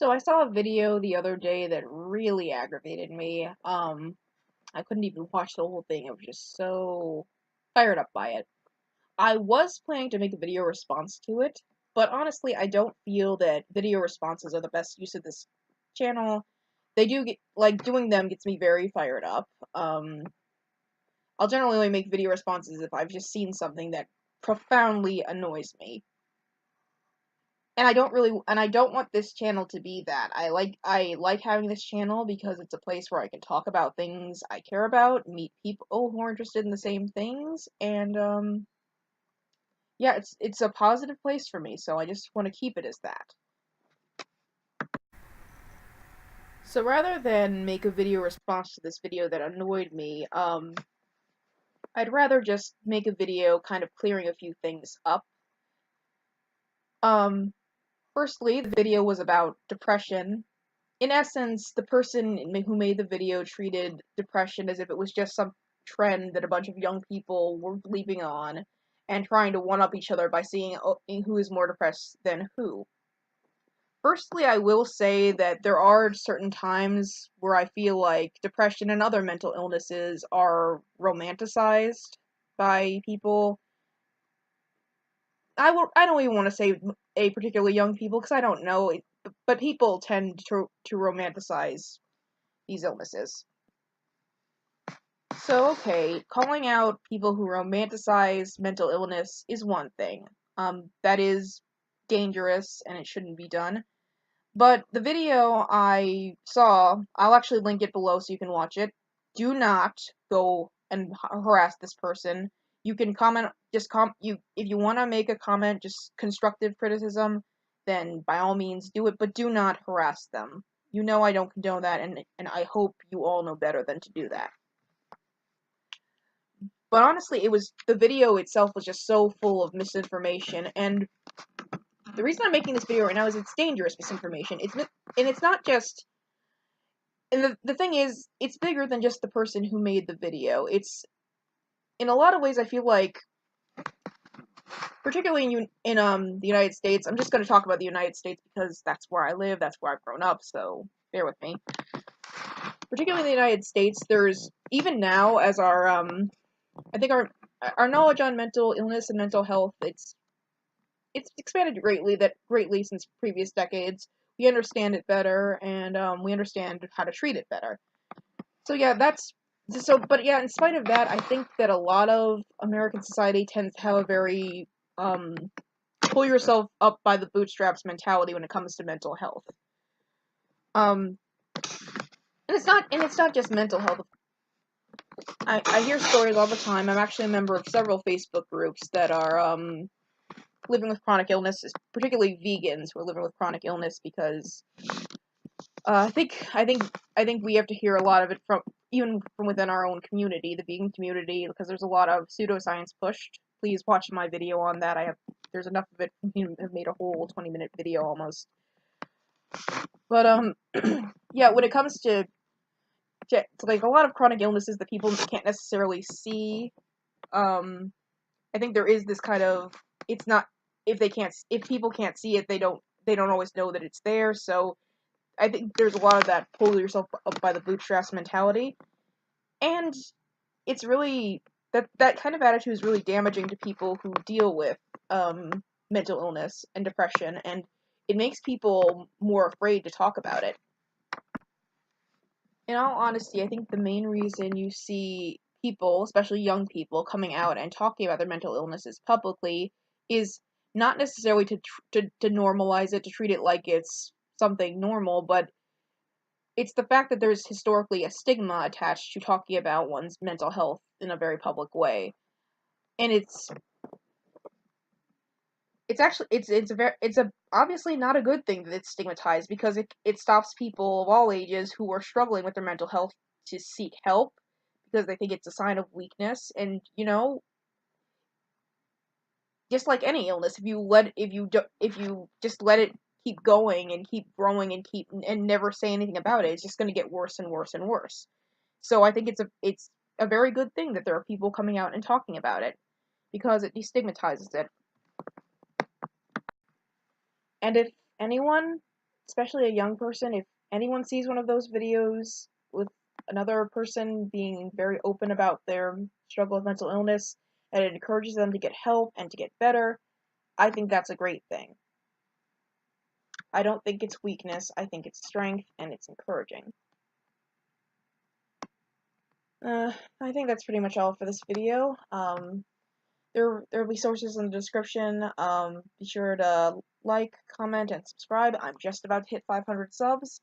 So I saw a video the other day that really aggravated me. I couldn't even watch the whole thing. I was just so fired up by it. I was planning to make a video response to it, but honestly, I don't feel that video responses are the best use of this channel. They do get, like, doing them gets me very fired up. I'll generally only make video responses if I've just seen something that profoundly annoys me. And I don't want this channel to be that. I like having this channel because it's a place where I can talk about things I care about, meet people who are interested in the same things, and yeah, it's a positive place for me, so I just want to keep it as that. So rather than make a video response to this video that annoyed me, I'd rather just make a video kind of clearing a few things up. Um, Firstly, the video was about depression. In essence, the person who made the video treated depression as if it was just some trend that a bunch of young people were leaping on and trying to one-up each other by seeing who is more depressed than who. Firstly, I will say that there are certain times where I feel like depression and other mental illnesses are romanticized by people. I don't even want to say a particularly young people because I don't know, but people tend to romanticize these illnesses. So, okay, calling out people who romanticize mental illness is one thing. That is dangerous and it shouldn't be done. But the video I saw, I'll actually link it below so you can watch it. Do not go and harass this person. You can comment, if you want to make a comment, just constructive criticism, then by all means do it, but do not harass them. You know I don't condone that, and I hope you all know better than to do that. But honestly, the video itself was just so full of misinformation, and the reason I'm making this video right now is it's dangerous misinformation. It's not just, and the thing is, it's bigger than just the person who made the video. It's, in a lot of ways, I feel like, particularly in the United States, I'm just going to talk about the United States because that's where I live, that's where I've grown up, so bear with me. Particularly in the United States, there's, even now, as I think our knowledge on mental illness and mental health, it's expanded greatly since previous decades. We understand it better, and we understand how to treat it better. So yeah, but yeah, in spite of that, I think that a lot of American society tends to have a very pull yourself up by the bootstraps mentality when it comes to mental health. And it's not just mental health. I hear stories all the time. I'm actually a member of several Facebook groups that are living with chronic illness, particularly vegans who are living with chronic illness, because I think we have to hear a lot of it even from within our own community, the vegan community, because there's a lot of pseudoscience pushed. Please watch my video on that. There's enough of it. I've made a whole 20-minute video almost. But yeah, when it comes to like a lot of chronic illnesses that people can't necessarily see, I think there is this kind of, it's not, if people can't see it, they don't always know that it's there. So I think there's a lot of that pull yourself up by the bootstraps mentality, and it's really that kind of attitude is really damaging to people who deal with mental illness and depression, and it makes people more afraid to talk about it. In all honesty, I think the main reason you see people, especially young people, coming out and talking about their mental illnesses publicly is not necessarily to normalize it, to treat it like it's something normal, but it's the fact that there's historically a stigma attached to talking about one's mental health in a very public way. And it's obviously not a good thing that it's stigmatized, because it stops people of all ages who are struggling with their mental health to seek help because they think it's a sign of weakness. And just like any illness, if you just let it keep going and keep growing and never say anything about it, it's just going to get worse and worse and worse. So I think it's a very good thing that there are people coming out and talking about it, because it destigmatizes it. And if anyone especially a young person, if anyone sees one of those videos with another person being very open about their struggle with mental illness, and it encourages them to get help and to get better, I think that's a great thing. I don't think it's weakness, I think it's strength, and it's encouraging. I think that's pretty much all for this video. There'll be sources in the description. Be sure to like, comment, and subscribe. I'm just about to hit 500 subs.